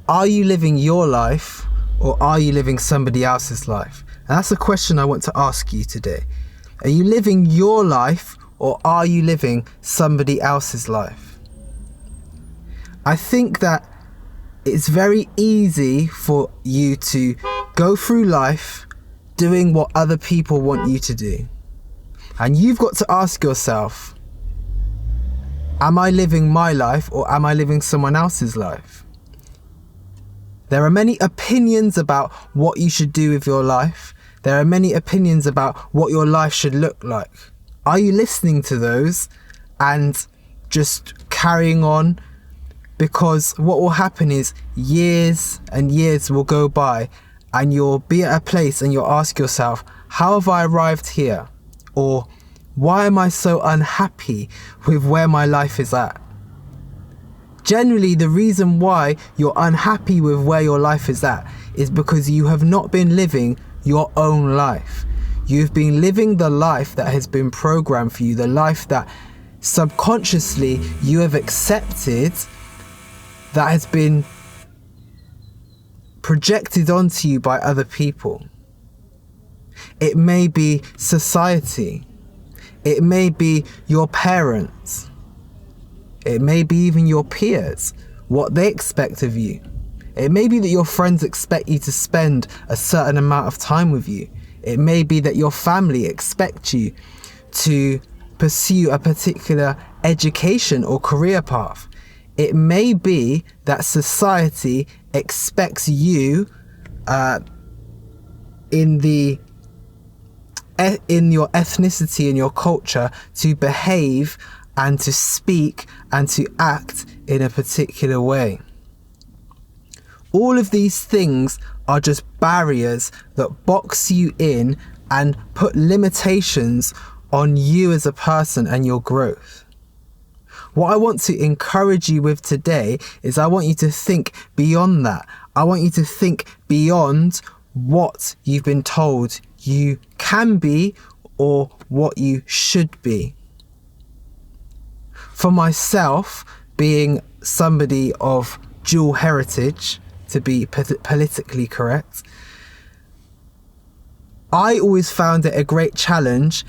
Are you living your life or are you living somebody else's life? And that's a question I want to ask you today. Are you living your life or are you living somebody else's life? I think that it's very easy for you to go through life doing what other people want you to do. And you've got to ask yourself, am I living my life or am I living someone else's life? There are many opinions about what you should do with your life. There are many opinions about what your life should look like. Are you listening to those and just carrying on? Because what will happen is years and years will go by and you'll be at a place and you'll ask yourself, how have I arrived here? Or why am I so unhappy with where my life is at? Generally, the reason why you're unhappy with where your life is at is because you have not been living your own life. You've been living the life that has been programmed for you, the life that subconsciously you have accepted, that has been projected onto you by other people. It may be society. It may be your parents. It may be even your peers, what they expect of you. It may be that your friends expect you to spend a certain amount of time with you. It may be that your family expect you to pursue a particular education or career path. It may be that society expects you in your ethnicity and your culture to behave and to speak and to act in a particular way. All of these things are just barriers that box you in and put limitations on you as a person and your growth. What I want to encourage you with today is I want you to think beyond that. I want you to think beyond what you've been told you can be or what you should be. For myself, being somebody of dual heritage, to be politically correct, I always found it a great challenge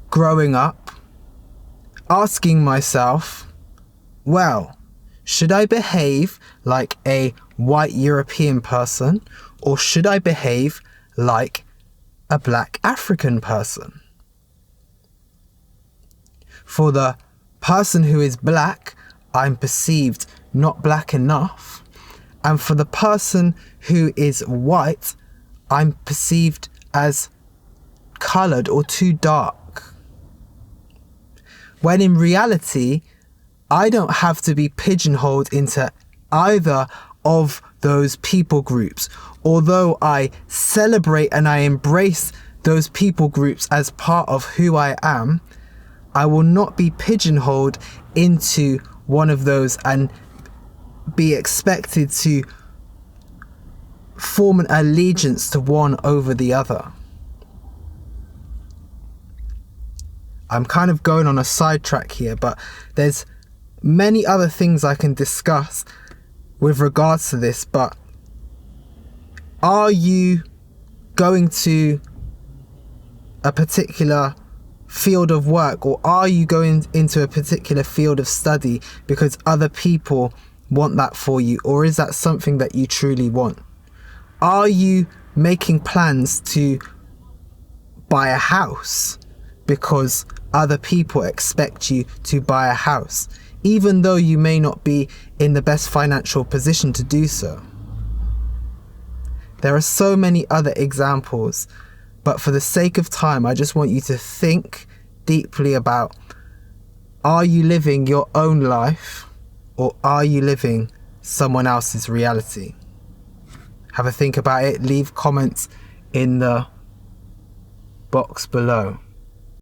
growing up, asking myself, well, should I behave like a white European person or should I behave like a black African person? For the person who is black, I'm perceived not black enough. And for the person who is white, I'm perceived as coloured or too dark. When in reality, I don't have to be pigeonholed into either of those people groups. Although I celebrate and I embrace those people groups as part of who I am, I will not be pigeonholed into one of those and be expected to form an allegiance to one over the other. I'm kind of going on a sidetrack here, but there's many other things I can discuss with regards to this, but are you going to a particular field of work or are you going into a particular field of study because other people want that for you, or is that something that you truly want? Are you making plans to buy a house because other people expect you to buy a house, even though you may not be in the best financial position to do so? There are so many other examples, but for the sake of time, I just want you to think deeply about, are you living your own life or are you living someone else's reality? Have a think about it. Leave comments in the box below.